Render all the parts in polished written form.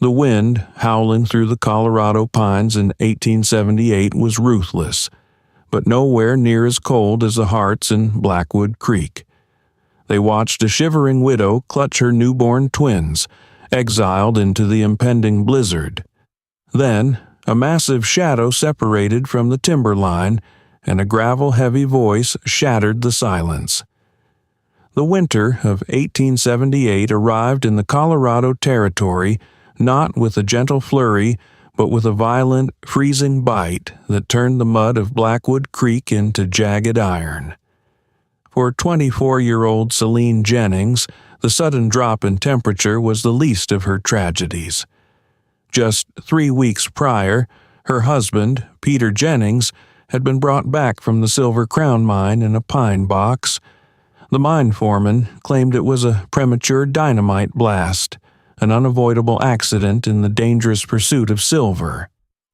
The wind, howling through the Colorado pines in 1878, was ruthless, but nowhere near as cold as the hearts in Blackwood Creek. They watched a shivering widow clutch her newborn twins, exiled into the impending blizzard. Then, a massive shadow separated from the timberline, and a gravel-heavy voice shattered the silence. The winter of 1878 arrived in the Colorado Territory not with a gentle flurry, but with a violent, freezing bite that turned the mud of Blackwood Creek into jagged iron. For 24-year-old Celine Jennings, the sudden drop in temperature was the least of her tragedies. Just 3 weeks prior, her husband, Peter Jennings, had been brought back from the Silver Crown mine in a pine box. The mine foreman claimed it was a premature dynamite blast, an unavoidable accident in the dangerous pursuit of silver.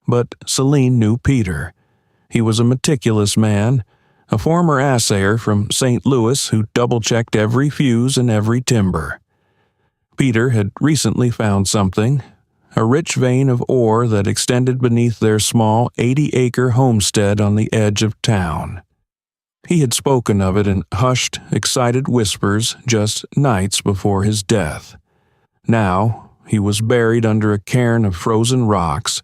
But Celine knew Peter. He was a meticulous man, a former assayer from St. Louis who double-checked every fuse and every timber. Peter had recently found something, a rich vein of ore that extended beneath their small 80-acre homestead on the edge of town. He had spoken of it in hushed, excited whispers just nights before his death. Now, he was buried under a cairn of frozen rocks,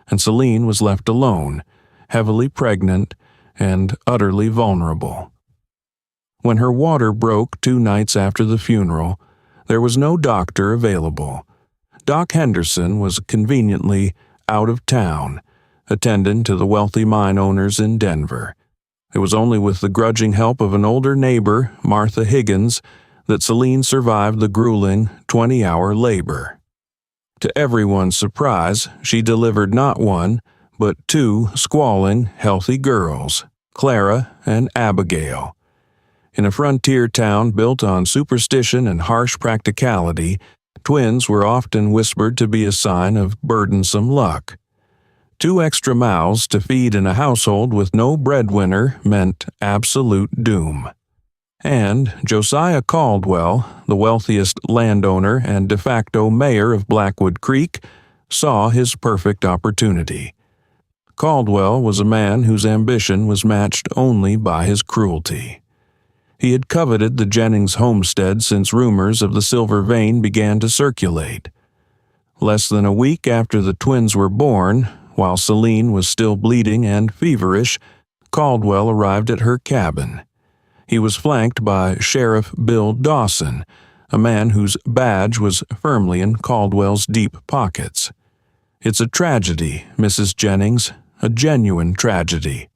and Celine was left alone, heavily pregnant and utterly vulnerable. When her water broke 2 nights after the funeral, there was no doctor available. Doc Henderson was conveniently out of town, attending to the wealthy mine owners in Denver. It was only with the grudging help of an older neighbor, Martha Higgins, that Celine survived the grueling 20-hour labor. To everyone's surprise, she delivered not 1, but 2 squalling, healthy girls, Clara and Abigail. In a frontier town built on superstition and harsh practicality, twins were often whispered to be a sign of burdensome luck. 2 extra mouths to feed in a household with no breadwinner meant absolute doom. And Josiah Caldwell, the wealthiest landowner and de facto mayor of Blackwood Creek, saw his perfect opportunity. Caldwell was a man whose ambition was matched only by his cruelty. He had coveted the Jennings homestead since rumors of the silver vein began to circulate. Less than a week after the twins were born, while Celine was still bleeding and feverish, Caldwell arrived at her cabin. He was flanked by Sheriff Bill Dawson, a man whose badge was firmly in Caldwell's deep pockets. "It's a tragedy, Mrs. Jennings, a genuine tragedy,"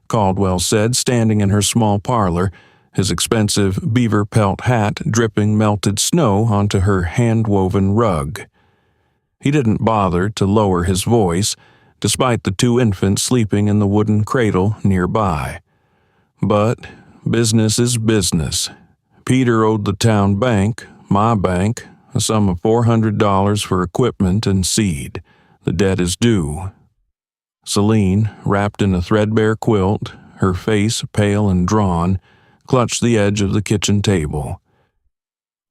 Caldwell said, standing in her small parlor, his expensive beaver pelt hat dripping melted snow onto her hand-woven rug. He didn't bother to lower his voice, despite the 2 infants sleeping in the wooden cradle nearby. But business is business. Peter owed the town bank, my bank, a sum of $400 for equipment and seed. The debt is due. Celine, wrapped in a threadbare quilt, her face pale and drawn, clutched the edge of the kitchen table.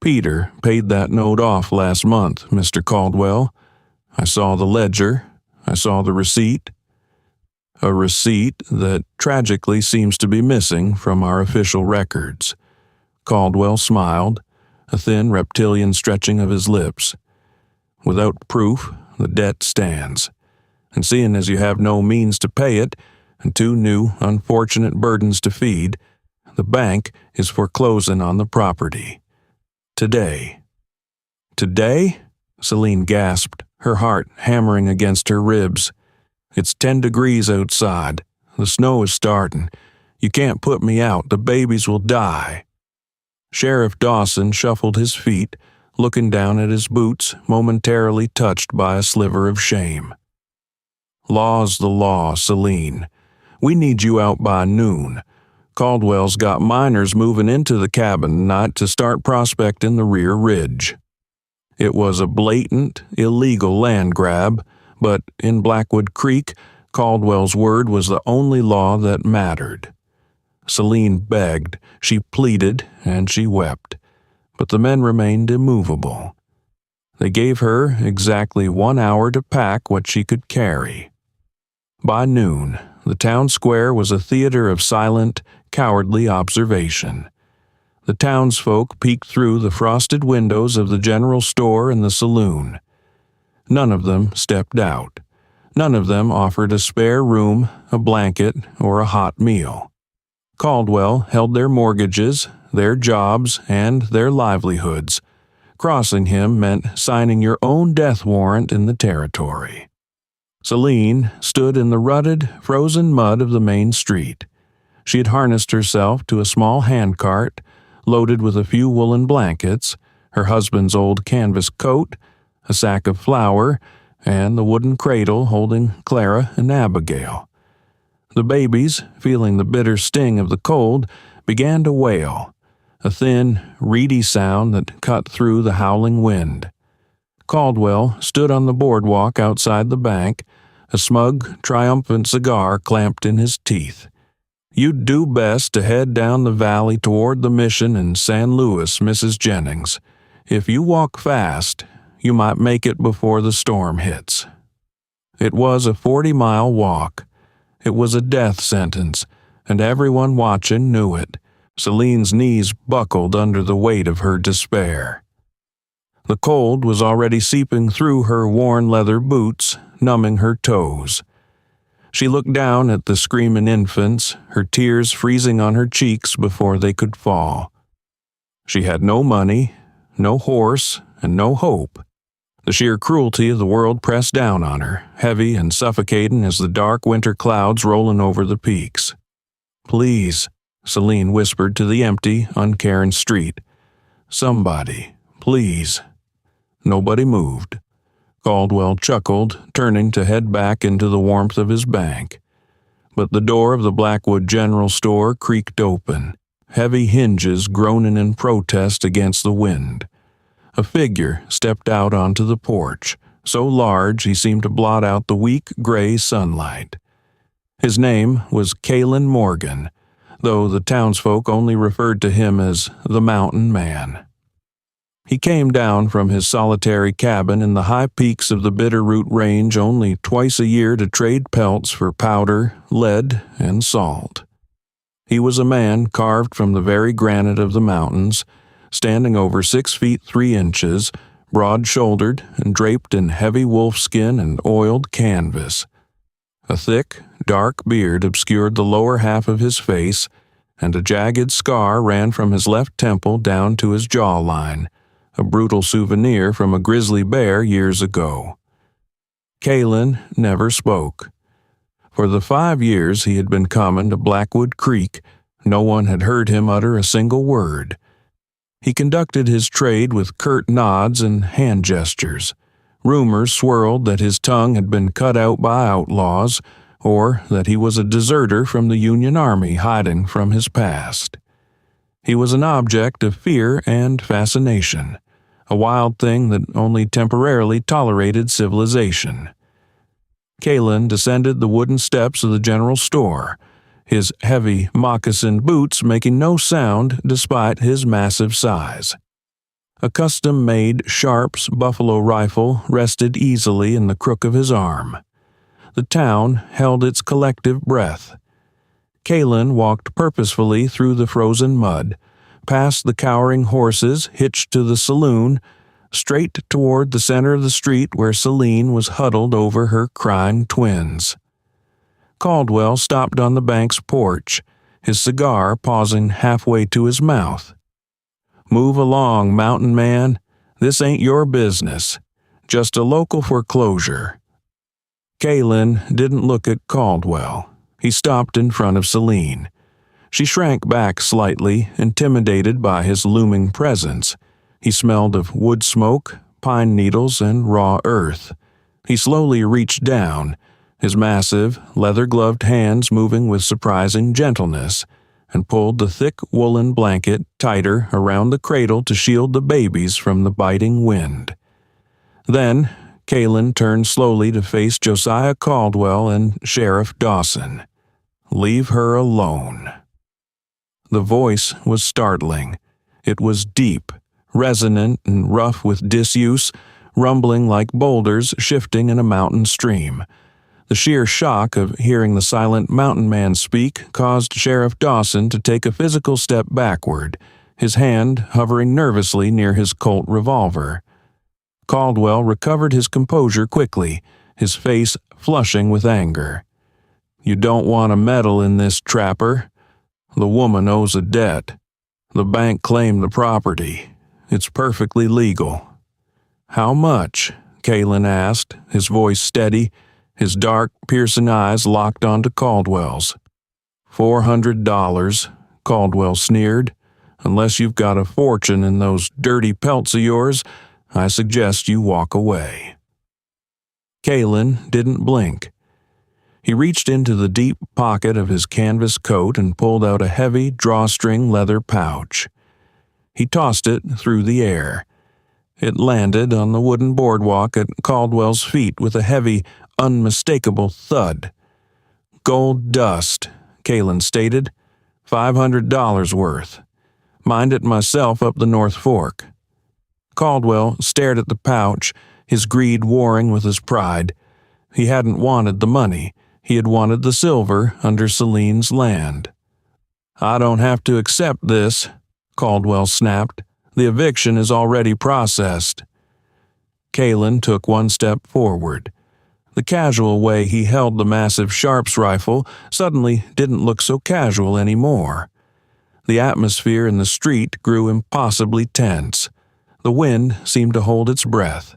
"Peter paid that note off last month, Mr. Caldwell. I saw the ledger. I saw the receipt. A receipt that tragically seems to be missing from our official records." Caldwell smiled, a thin reptilian stretching of his lips. "Without proof, the debt stands. And seeing as you have no means to pay it, and 2 new, unfortunate burdens to feed, the bank is foreclosing on the property. Today." "Today?" Celine gasped, her heart hammering against her ribs. "It's 10 degrees outside. The snow is starting. You can't put me out. The babies will die." Sheriff Dawson shuffled his feet, looking down at his boots, momentarily touched by a sliver of shame. "Law's the law, Celine. We need you out by noon. Caldwell's got miners moving into the cabin tonight to start prospecting the rear ridge." It was a blatant, illegal land grab, but in Blackwood Creek, Caldwell's word was the only law that mattered. Celine begged, she pleaded, and she wept, but the men remained immovable. They gave her exactly 1 hour to pack what she could carry. By noon, the town square was a theater of silent, cowardly observation. The townsfolk peeked through the frosted windows of the general store and the saloon. None of them stepped out. None of them offered a spare room, a blanket, or a hot meal. Caldwell held their mortgages, their jobs, and their livelihoods. Crossing him meant signing your own death warrant in the territory. Celine stood in the rutted, frozen mud of the main street. She had harnessed herself to a small handcart, loaded with a few woolen blankets, her husband's old canvas coat, a sack of flour, and the wooden cradle holding Clara and Abigail. The babies, feeling the bitter sting of the cold, began to wail, a thin, reedy sound that cut through the howling wind. Caldwell stood on the boardwalk outside the bank, a smug, triumphant cigar clamped in his teeth. "You'd do best to head down the valley toward the mission in San Luis, Mrs. Jennings. If you walk fast, you might make it before the storm hits." It was a 40-mile walk. It was a death sentence, and everyone watching knew it. Celine's knees buckled under the weight of her despair. The cold was already seeping through her worn leather boots, numbing her toes. She looked down at the screaming infants, her tears freezing on her cheeks before they could fall. She had no money, no horse, and no hope. The sheer cruelty of the world pressed down on her, heavy and suffocating as the dark winter clouds rolling over the peaks. "Please," Celine whispered to the empty, uncaring street. "Somebody, please." Nobody moved. Caldwell chuckled, turning to head back into the warmth of his bank. But the door of the Blackwood General Store creaked open, heavy hinges groaning in protest against the wind. A figure stepped out onto the porch, so large he seemed to blot out the weak gray sunlight. His name was Kalen Morgan, though the townsfolk only referred to him as the Mountain Man. He came down from his solitary cabin in the high peaks of the Bitterroot Range only twice a year to trade pelts for powder, lead, and salt. He was a man carved from the very granite of the mountains, standing over 6 feet 3 inches, broad-shouldered and draped in heavy wolfskin and oiled canvas. A thick, dark beard obscured the lower half of his face, and a jagged scar ran from his left temple down to his jawline, a brutal souvenir from a grizzly bear years ago. Kalen never spoke. For the 5 years he had been coming to Blackwood Creek, no one had heard him utter a single word. He conducted his trade with curt nods and hand gestures. Rumors swirled that his tongue had been cut out by outlaws, or that he was a deserter from the Union Army hiding from his past. He was an object of fear and fascination, a wild thing that only temporarily tolerated civilization. Kalen descended the wooden steps of the general store, his heavy moccasined boots making no sound despite his massive size. A custom-made Sharps buffalo rifle rested easily in the crook of his arm. The town held its collective breath. Kalen walked purposefully through the frozen mud, past the cowering horses hitched to the saloon, straight toward the center of the street where Celine was huddled over her crying twins. Caldwell stopped on the bank's porch, his cigar pausing halfway to his mouth. "Move along, Mountain Man. This ain't your business. Just a local foreclosure." Kalen didn't look at Caldwell. He stopped in front of Celine. She shrank back slightly, intimidated by his looming presence. He smelled of wood smoke, pine needles, and raw earth. He slowly reached down, his massive, leather-gloved hands moving with surprising gentleness, and pulled the thick woolen blanket tighter around the cradle to shield the babies from the biting wind. Then, Kalen turned slowly to face Josiah Caldwell and Sheriff Dawson. "Leave her alone." The voice was startling. It was deep, resonant and rough with disuse, rumbling like boulders shifting in a mountain stream. The sheer shock of hearing the silent mountain man speak caused Sheriff Dawson to take a physical step backward, his hand hovering nervously near his Colt revolver. Caldwell recovered his composure quickly, his face flushing with anger. "You don't want to meddle in this, Trapper. The woman owes a debt. The bank claimed the property. It's perfectly legal." "How much?" Kalen asked, his voice steady, his dark, piercing eyes locked onto Caldwell's. $400, Caldwell sneered. "Unless you've got a fortune in those dirty pelts of yours, I suggest you walk away." Kalen didn't blink. He reached into the deep pocket of his canvas coat and pulled out a heavy drawstring leather pouch. He tossed it through the air. It landed on the wooden boardwalk at Caldwell's feet with a heavy, unmistakable thud. "Gold dust," Kalen stated. $500 worth. Mined it myself up the North Fork." Caldwell stared at the pouch, his greed warring with his pride. He hadn't wanted the money. He had wanted the silver under Celine's land. "I don't have to accept this," Caldwell snapped. "The eviction is already processed." Kalen took one step forward. The casual way he held the massive Sharps rifle suddenly didn't look so casual anymore. The atmosphere in the street grew impossibly tense. The wind seemed to hold its breath.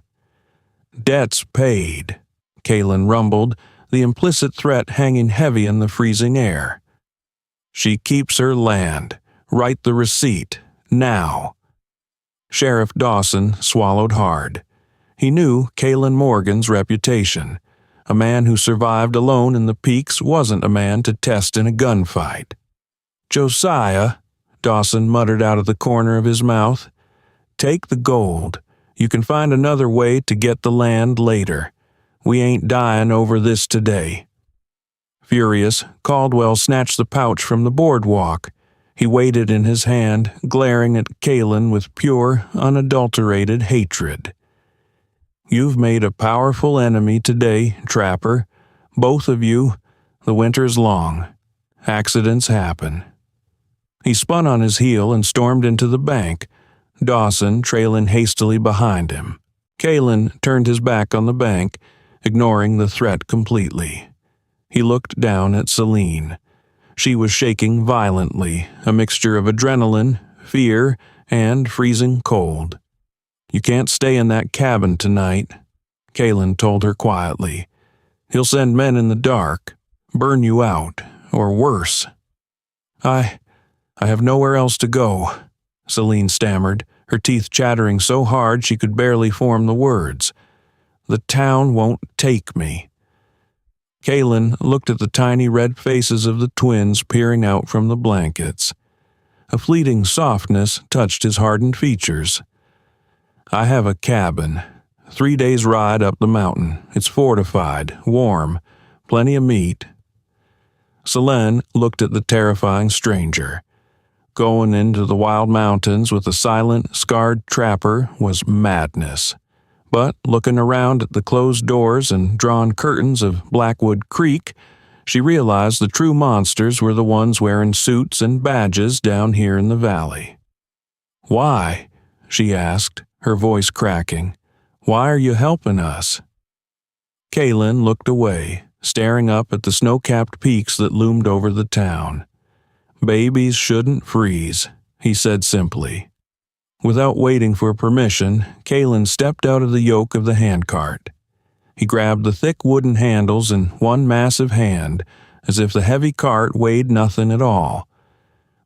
"Debt's paid," Kalen rumbled, the implicit threat hanging heavy in the freezing air. "She keeps her land. Write the receipt. Now." Sheriff Dawson swallowed hard. He knew Kalen Morgan's reputation. A man who survived alone in the peaks wasn't a man to test in a gunfight. "Josiah," Dawson muttered out of the corner of his mouth, "take the gold. You can find another way to get the land later. We ain't dying over this today." Furious, Caldwell snatched the pouch from the boardwalk. He weighed it in his hand, glaring at Kalen with pure, unadulterated hatred. "You've made a powerful enemy today, Trapper. Both of you. The winter's long. Accidents happen." He spun on his heel and stormed into the bank, Dawson trailing hastily behind him. Kalen turned his back on the bank, ignoring the threat completely. He looked down at Celine. She was shaking violently, a mixture of adrenaline, fear, and freezing cold. "You can't stay in that cabin tonight," Kalen told her quietly. "He'll send men in the dark, burn you out, or worse." I have nowhere else to go," Celine stammered, her teeth chattering so hard she could barely form the words. "The town won't take me." Kalen looked at the tiny red faces of the twins peering out from the blankets. A fleeting softness touched his hardened features. "I have a cabin. 3 days' ride up the mountain. It's fortified, warm, plenty of meat." Celine looked at the terrifying stranger. Going into the wild mountains with a silent, scarred trapper was madness. But looking around at the closed doors and drawn curtains of Blackwood Creek, she realized the true monsters were the ones wearing suits and badges down here in the valley. "Why?" she asked, her voice cracking. "Why are you helping us?" Kalen looked away, staring up at the snow-capped peaks that loomed over the town. "Babies shouldn't freeze," he said simply. Without waiting for permission, Kalen stepped out of the yoke of the handcart. He grabbed the thick wooden handles in one massive hand, as if the heavy cart weighed nothing at all.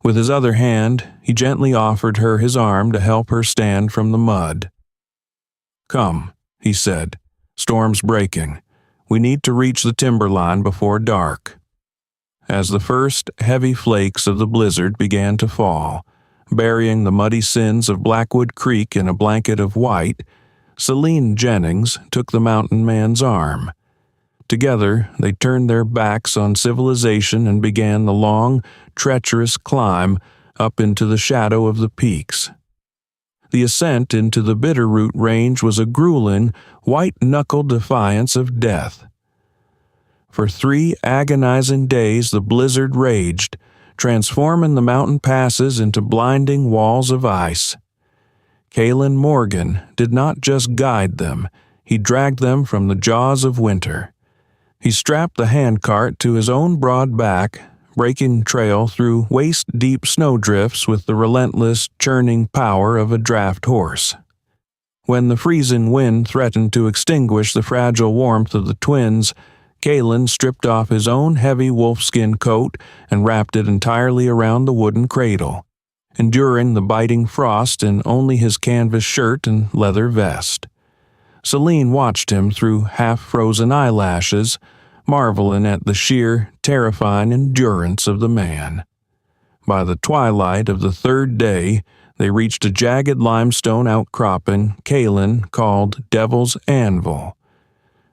With his other hand, he gently offered her his arm to help her stand from the mud. "Come," he said. "Storm's breaking. We need to reach the timberline before dark." As the first heavy flakes of the blizzard began to fall, burying the muddy sins of Blackwood Creek in a blanket of white, Celine Jennings took the mountain man's arm. Together, they turned their backs on civilization and began the long, treacherous climb up into the shadow of the peaks. The ascent into the Bitterroot Range was a grueling, white-knuckled defiance of death. For 3 agonizing days the blizzard raged, transforming the mountain passes into blinding walls of ice. Kalen Morgan did not just guide them, he dragged them from the jaws of winter. He strapped the handcart to his own broad back, breaking trail through waist-deep snowdrifts with the relentless, churning power of a draft horse. When the freezing wind threatened to extinguish the fragile warmth of the twins, Kalen stripped off his own heavy wolfskin coat and wrapped it entirely around the wooden cradle, enduring the biting frost in only his canvas shirt and leather vest. Celine watched him through half-frozen eyelashes, marveling at the sheer, terrifying endurance of the man. By the twilight of the 3rd day, they reached a jagged limestone outcropping Kalen called Devil's Anvil.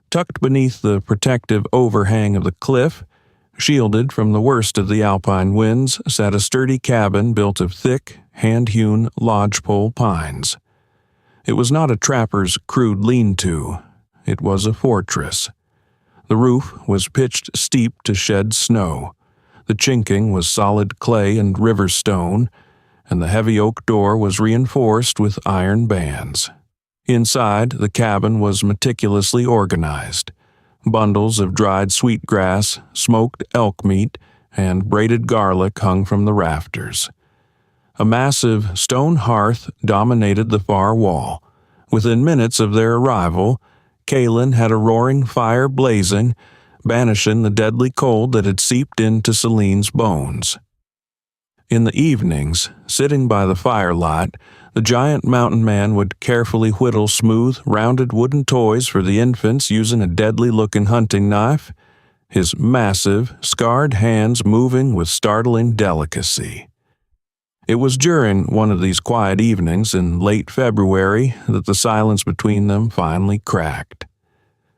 Tucked beneath the protective overhang of the cliff, shielded from the worst of the alpine winds, sat a sturdy cabin built of thick, hand-hewn lodgepole pines. It was not a trapper's crude lean-to. It was a fortress. The roof was pitched steep to shed snow. The chinking was solid clay and river stone, and the heavy oak door was reinforced with iron bands. Inside, the cabin was meticulously organized. Bundles of dried sweetgrass, smoked elk meat, and braided garlic hung from the rafters. A massive stone hearth dominated the far wall. Within minutes of their arrival, Kalen had a roaring fire blazing, banishing the deadly cold that had seeped into Celine's bones. In the evenings, sitting by the firelight, the giant mountain man would carefully whittle smooth, rounded wooden toys for the infants using a deadly-looking hunting knife, his massive, scarred hands moving with startling delicacy. It was during one of these quiet evenings in late February that the silence between them finally cracked.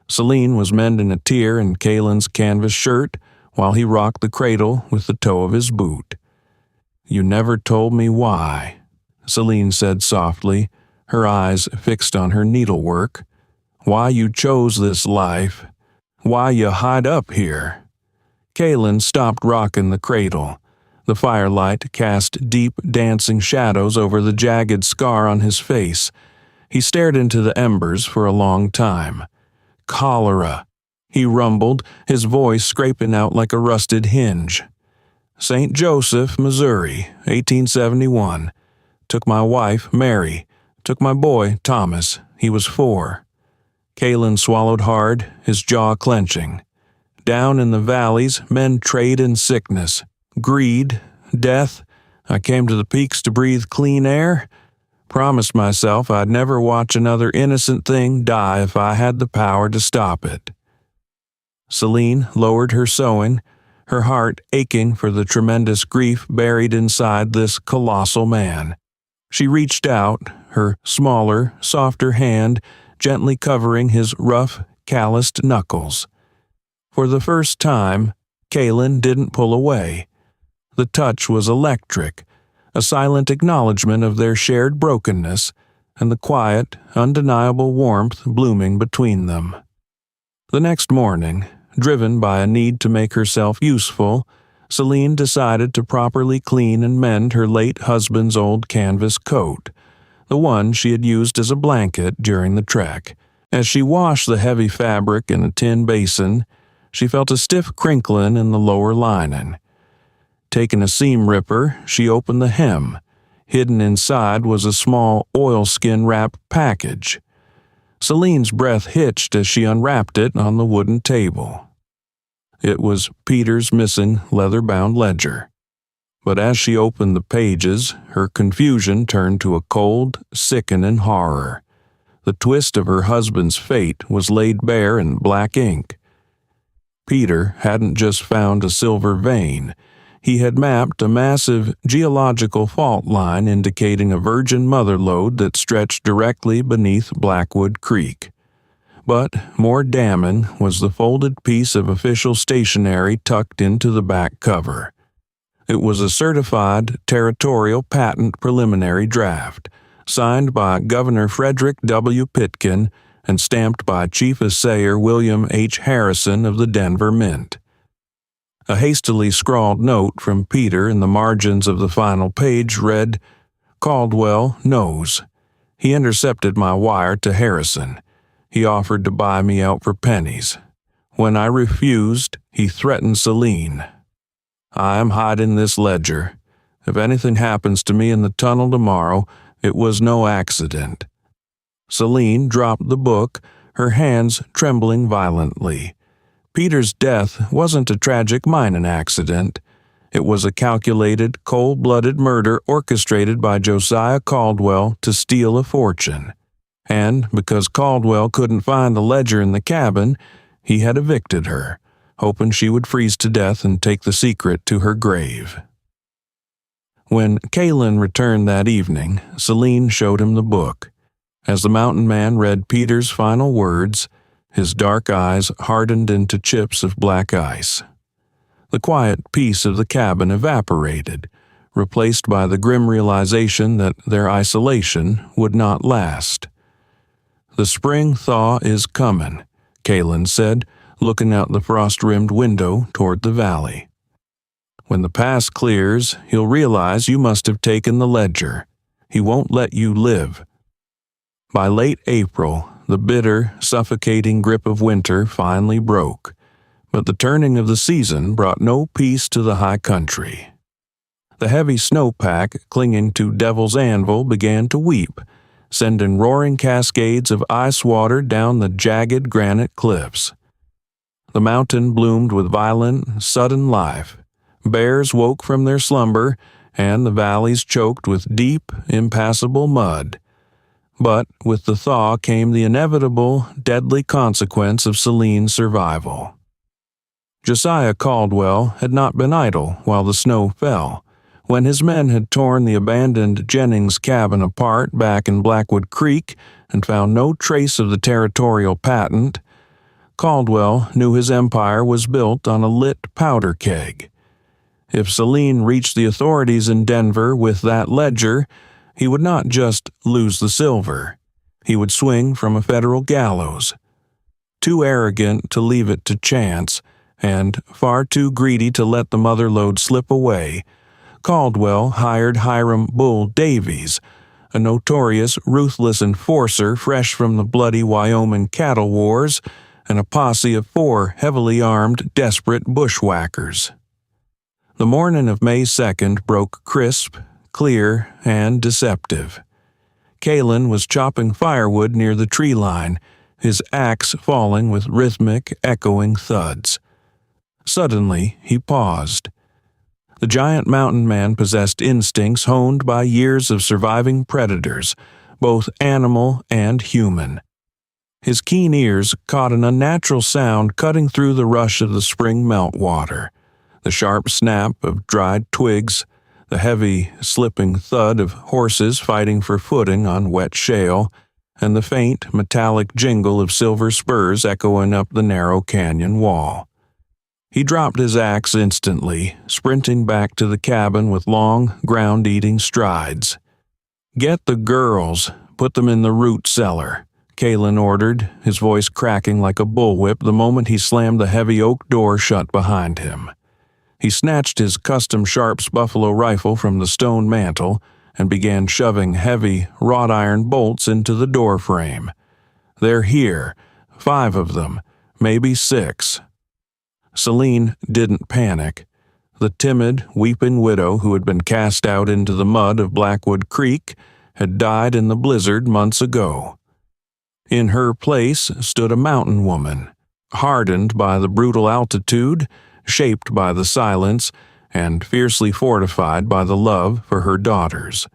Celine was mending a tear in Kalen's canvas shirt while he rocked the cradle with the toe of his boot. "You never told me why," Celine said softly, her eyes fixed on her needlework. "Why you chose this life. Why you hide up here." Kalen stopped rocking the cradle. The firelight cast deep, dancing shadows over the jagged scar on his face. He stared into the embers for a long time. "Cholera," he rumbled, his voice scraping out like a rusted hinge. "St. Joseph, Missouri, 1871. Took my wife, Mary. Took my boy, Thomas. He was 4. Kalen swallowed hard, his jaw clenching. Down in the valleys, men trade in sickness, greed, death. I came to the peaks to breathe clean air. Promised myself I'd never watch another innocent thing die if I had the power to stop it." Celine lowered her sewing, her heart aching for the tremendous grief buried inside this colossal man. She reached out, her smaller, softer hand gently covering his rough, calloused knuckles. For the first time, Kalen didn't pull away. The touch was electric, a silent acknowledgement of their shared brokenness and the quiet, undeniable warmth blooming between them. The next morning, driven by a need to make herself useful, Celine decided to properly clean and mend her late husband's old canvas coat, the one she had used as a blanket during the trek. As she washed the heavy fabric in a tin basin, she felt a stiff crinkling in the lower lining. Taking a seam ripper, she opened the hem. Hidden inside was a small oilskin-wrapped package. Celine's breath hitched as she unwrapped it on the wooden table. It was Peter's missing leather-bound ledger. But as she opened the pages, her confusion turned to a cold, sickening horror. The twist of her husband's fate was laid bare in black ink. Peter hadn't just found a silver vein. He had mapped a massive geological fault line indicating a virgin mother lode that stretched directly beneath Blackwood Creek. But more damning was the folded piece of official stationery tucked into the back cover. It was a certified territorial patent preliminary draft, signed by Governor Frederick W. Pitkin and stamped by Chief Assayer William H. Harrison of the Denver Mint. A hastily scrawled note from Peter in the margins of the final page read, "Caldwell knows. He intercepted my wire to Harrison. He offered to buy me out for pennies. When I refused, he threatened Celine. I am hiding this ledger. If anything happens to me in the tunnel tomorrow, it was no accident." Celine dropped the book, her hands trembling violently. Peter's death wasn't a tragic mining accident. It was a calculated, cold-blooded murder orchestrated by Josiah Caldwell to steal a fortune. And because Caldwell couldn't find the ledger in the cabin, he had evicted her, hoping she would freeze to death and take the secret to her grave. When Kalen returned that evening, Celine showed him the book. As the mountain man read Peter's final words, his dark eyes hardened into chips of black ice. The quiet peace of the cabin evaporated, replaced by the grim realization that their isolation would not last. "The spring thaw is coming," Kalen said, looking out the frost-rimmed window toward the valley. "When the pass clears, he'll realize you must have taken the ledger. He won't let you live." By late April, the bitter, suffocating grip of winter finally broke, but the turning of the season brought no peace to the high country. The heavy snowpack clinging to Devil's Anvil began to weep, sending roaring cascades of ice water down the jagged granite cliffs. The mountain bloomed with violent, sudden life. Bears woke from their slumber, and the valleys choked with deep, impassable mud. But with the thaw came the inevitable, deadly consequence of Celine's survival. Josiah Caldwell had not been idle while the snow fell. When his men had torn the abandoned Jennings cabin apart back in Blackwood Creek and found no trace of the territorial patent, Caldwell knew his empire was built on a lit powder keg. If Celine reached the authorities in Denver with that ledger, he would not just lose the silver. He would swing from a federal gallows. Too arrogant to leave it to chance, and far too greedy to let the mother lode slip away, Caldwell hired Hiram "Bull" Davies, a notorious, ruthless enforcer fresh from the bloody Wyoming cattle wars, and a posse of 4 heavily armed, desperate bushwhackers. The morning of May 2nd broke crisp, clear, and deceptive. Kalen was chopping firewood near the tree line, his axe falling with rhythmic, echoing thuds. Suddenly, he paused. The giant mountain man possessed instincts honed by years of surviving predators, both animal and human. His keen ears caught an unnatural sound cutting through the rush of the spring meltwater, the sharp snap of dried twigs, the heavy, slipping thud of horses fighting for footing on wet shale, and the faint, metallic jingle of silver spurs echoing up the narrow canyon wall. He dropped his axe instantly, sprinting back to the cabin with long, ground-eating strides. "Get the girls, put them in the root cellar," Kalen ordered, his voice cracking like a bullwhip the moment he slammed the heavy oak door shut behind him. He snatched his custom Sharps buffalo rifle from the stone mantel and began shoving heavy, wrought-iron bolts into the door frame. "They're here, 5 of them, maybe 6. Celine didn't panic. The timid, weeping widow who had been cast out into the mud of Blackwood Creek had died in the blizzard months ago. In her place stood a mountain woman, hardened by the brutal altitude, shaped by the silence, and fiercely fortified by the love for her daughters.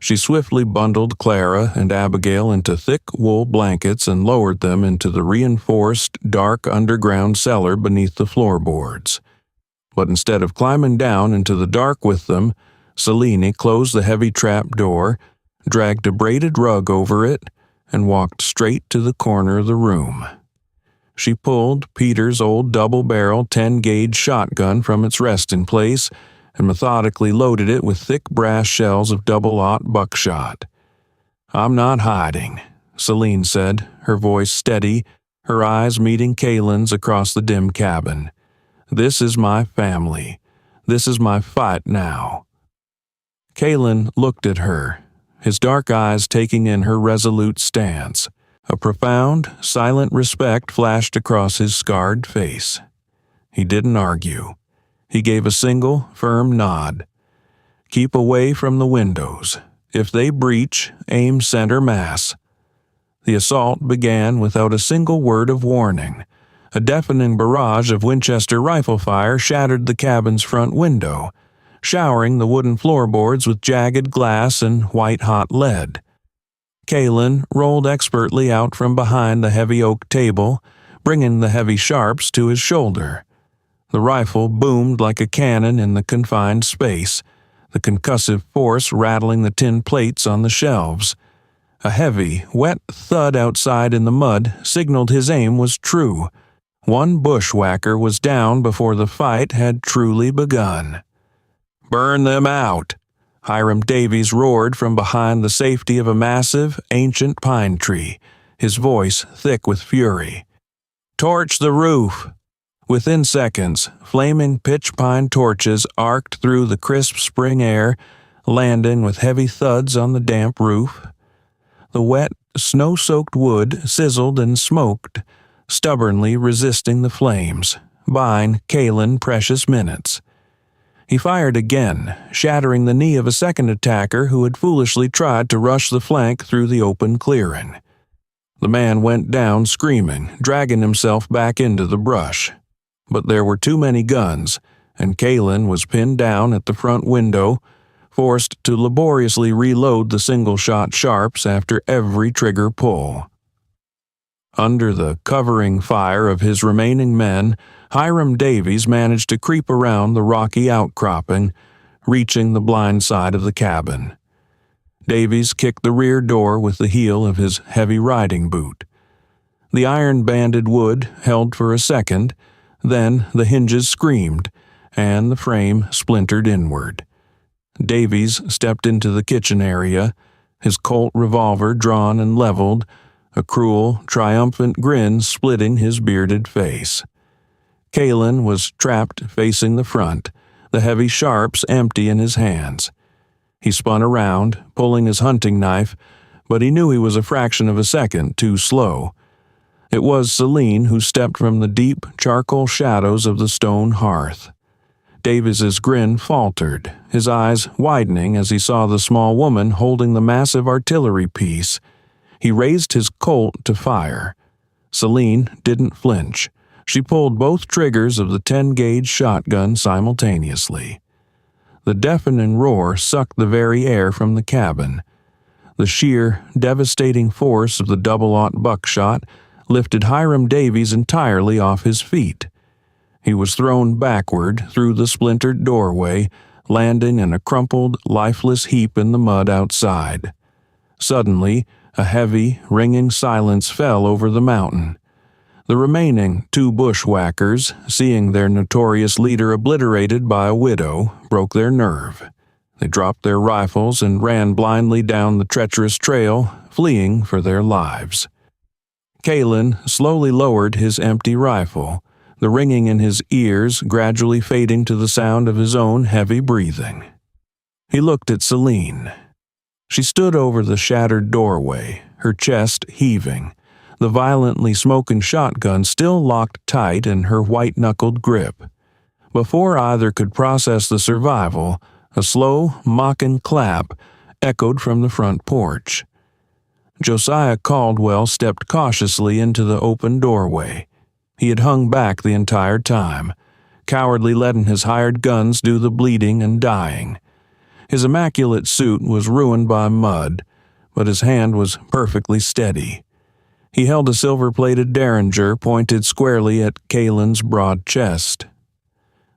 She swiftly bundled Clara and Abigail into thick wool blankets and lowered them into the reinforced, dark underground cellar beneath the floorboards. But instead of climbing down into the dark with them, Celine closed the heavy trap door, dragged a braided rug over it, and walked straight to the corner of the room. She pulled Peter's old double-barrel 10-gauge shotgun from its resting place and methodically loaded it with thick brass shells of double-aught buckshot. "I'm not hiding," Celine said, her voice steady, her eyes meeting Kaylin's across the dim cabin. "This is my family. This is my fight now." Kaylin looked at her, his dark eyes taking in her resolute stance. A profound, silent respect flashed across his scarred face. He didn't argue. He gave a single, firm nod. "Keep away from the windows. If they breach, aim center mass." The assault began without a single word of warning. A deafening barrage of Winchester rifle fire shattered the cabin's front window, showering the wooden floorboards with jagged glass and white-hot lead. Kaylin rolled expertly out from behind the heavy oak table, bringing the heavy sharps to his shoulder. The rifle boomed like a cannon in the confined space, the concussive force rattling the tin plates on the shelves. A heavy, wet thud outside in the mud signaled his aim was true. One bushwhacker was down before the fight had truly begun. "Burn them out!" Hiram Davies roared from behind the safety of a massive, ancient pine tree, his voice thick with fury. "Torch the roof!" Within seconds, flaming pitch pine torches arced through the crisp spring air, landing with heavy thuds on the damp roof. The wet, snow-soaked wood sizzled and smoked, stubbornly resisting the flames, buying Kaylin precious minutes. He fired again, shattering the knee of a second attacker who had foolishly tried to rush the flank through the open clearing. The man went down screaming, dragging himself back into the brush. But there were too many guns, and Kaylin was pinned down at the front window, forced to laboriously reload the single-shot sharps after every trigger pull. Under the covering fire of his remaining men, Hiram Davies managed to creep around the rocky outcropping, reaching the blind side of the cabin. Davies kicked the rear door with the heel of his heavy riding boot. The iron-banded wood held for a second, then the hinges screamed, and the frame splintered inward. Davies stepped into the kitchen area, his Colt revolver drawn and leveled, a cruel, triumphant grin splitting his bearded face. Kaylin was trapped facing the front, the heavy sharps empty in his hands. He spun around, pulling his hunting knife, but he knew he was a fraction of a second too slow. It was Celine who stepped from the deep charcoal shadows of the stone hearth. Davies's grin faltered, his eyes widening as he saw the small woman holding the massive artillery piece. He raised his Colt to fire. Celine didn't flinch. She pulled both triggers of the 10-gauge shotgun simultaneously. The deafening roar sucked the very air from the cabin. The sheer, devastating force of the double-aught buckshot lifted Hiram Davies entirely off his feet. He was thrown backward through the splintered doorway, landing in a crumpled, lifeless heap in the mud outside. Suddenly, a heavy, ringing silence fell over the mountain. The remaining two bushwhackers, seeing their notorious leader obliterated by a widow, broke their nerve. They dropped their rifles and ran blindly down the treacherous trail, fleeing for their lives. Kaylin slowly lowered his empty rifle, the ringing in his ears gradually fading to the sound of his own heavy breathing. He looked at Celine. She stood over the shattered doorway, her chest heaving, the violently smoking shotgun still locked tight in her white-knuckled grip. Before either could process the survival, a slow, mocking clap echoed from the front porch. Josiah Caldwell stepped cautiously into the open doorway. He had hung back the entire time, cowardly letting his hired guns do the bleeding and dying. His immaculate suit was ruined by mud, but his hand was perfectly steady. He held a silver-plated derringer pointed squarely at Kaylin's broad chest.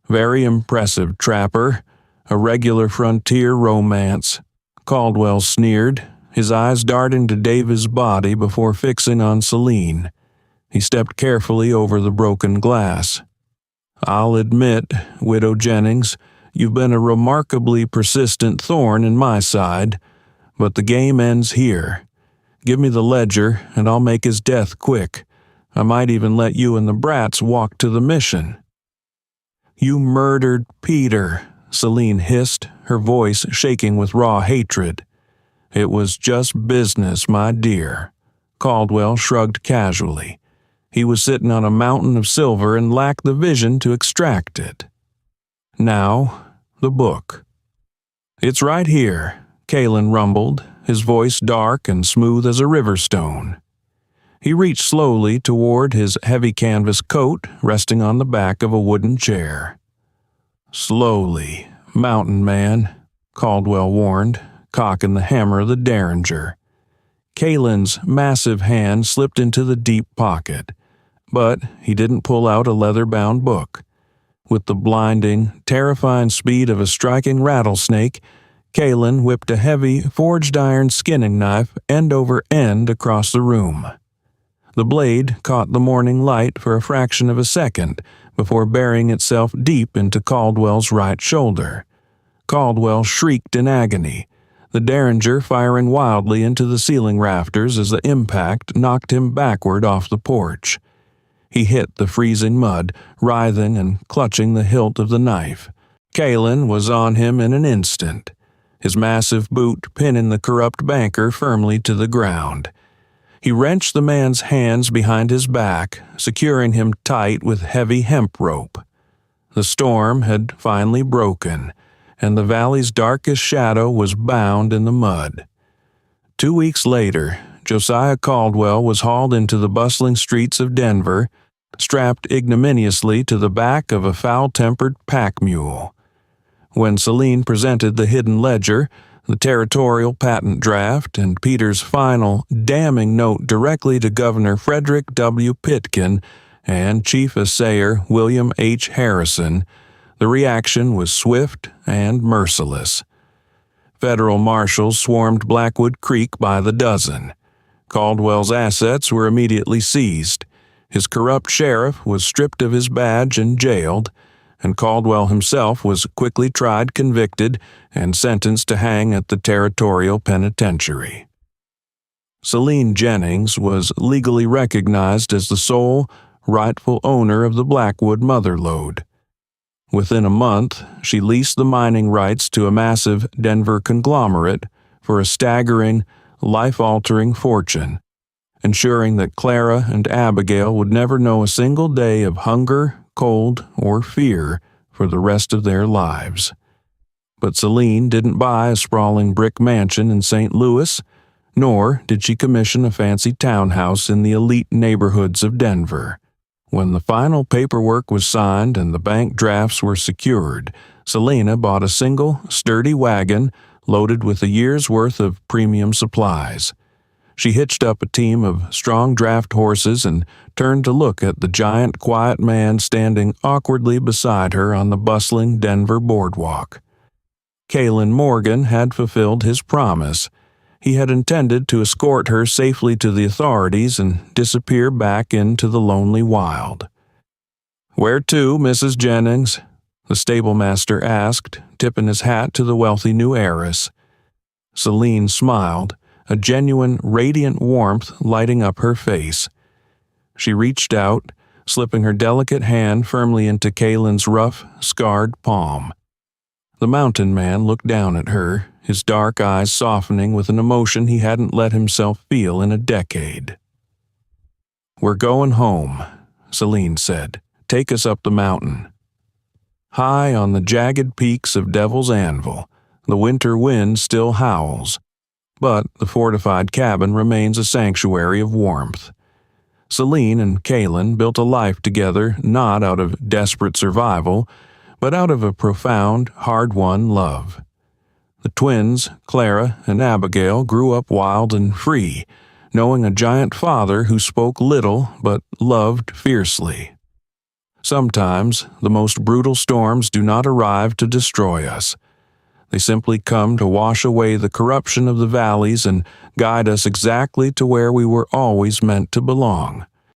"Very impressive, trapper. A regular frontier romance," Caldwell sneered, his eyes darting to Davis' body before fixing on Celine. He stepped carefully over the broken glass. "I'll admit, Widow Jennings, you've been a remarkably persistent thorn in my side. But the game ends here. Give me the ledger, and I'll make his death quick. I might even let you and the brats walk to the mission." "You murdered Peter," Celine hissed, her voice shaking with raw hatred. "It was just business, my dear." Caldwell shrugged casually. He was sitting on a mountain of silver and lacked the vision to extract it. Now, the book. "It's right here," Kalen rumbled, his voice dark and smooth as a river stone. He reached slowly toward his heavy canvas coat resting on the back of a wooden chair. "Slowly, mountain man," Caldwell warned, cocking the hammer of the Derringer. Kalen's massive hand slipped into the deep pocket, but he didn't pull out a leather-bound book. With the blinding, terrifying speed of a striking rattlesnake, Kalen whipped a heavy, forged-iron skinning knife end over end across the room. The blade caught the morning light for a fraction of a second before burying itself deep into Caldwell's right shoulder. Caldwell shrieked in agony, the Derringer firing wildly into the ceiling rafters as the impact knocked him backward off the porch. He hit the freezing mud, writhing and clutching the hilt of the knife. Kalen was on him in an instant, his massive boot pinning the corrupt banker firmly to the ground. He wrenched the man's hands behind his back, securing him tight with heavy hemp rope. The storm had finally broken, and the valley's darkest shadow was bound in the mud. 2 weeks later, Josiah Caldwell was hauled into the bustling streets of Denver, strapped ignominiously to the back of a foul-tempered pack mule. When Celine presented the hidden ledger, the territorial patent draft, and Peter's final, damning note directly to Governor Frederick W. Pitkin and Chief Assayer William H. Harrison, the reaction was swift and merciless. Federal marshals swarmed Blackwood Creek by the dozen. Caldwell's assets were immediately seized. His corrupt sheriff was stripped of his badge and jailed, and Caldwell himself was quickly tried, convicted, and sentenced to hang at the Territorial Penitentiary. Celine Jennings was legally recognized as the sole, rightful owner of the Blackwood mother lode. Within a month, she leased the mining rights to a massive Denver conglomerate for a staggering, life-altering fortune, ensuring that Clara and Abigail would never know a single day of hunger, cold, or fear for the rest of their lives. But Celine didn't buy a sprawling brick mansion in St. Louis, nor did she commission a fancy townhouse in the elite neighborhoods of Denver. When the final paperwork was signed and the bank drafts were secured, Selena bought a single, sturdy wagon loaded with a year's worth of premium supplies. She hitched up a team of strong draft horses and turned to look at the giant, quiet man standing awkwardly beside her on the bustling Denver boardwalk. Kalen Morgan had fulfilled his promise. He had intended to escort her safely to the authorities and disappear back into the lonely wild. "Where to, Mrs. Jennings?" the stablemaster asked, tipping his hat to the wealthy new heiress. Celine smiled, a genuine, radiant warmth lighting up her face. She reached out, slipping her delicate hand firmly into Kalen's rough, scarred palm. The mountain man looked down at her, his dark eyes softening with an emotion he hadn't let himself feel in a decade. "We're going home," Celine said. "Take us up the mountain." High on the jagged peaks of Devil's Anvil, the winter wind still howls, but the fortified cabin remains a sanctuary of warmth. Celine and Kalen built a life together not out of desperate survival, but out of a profound, hard-won love. The twins, Clara and Abigail, grew up wild and free, knowing a giant father who spoke little but loved fiercely. Sometimes the most brutal storms do not arrive to destroy us. They simply come to wash away the corruption of the valleys and guide us exactly to where we were always meant to belong.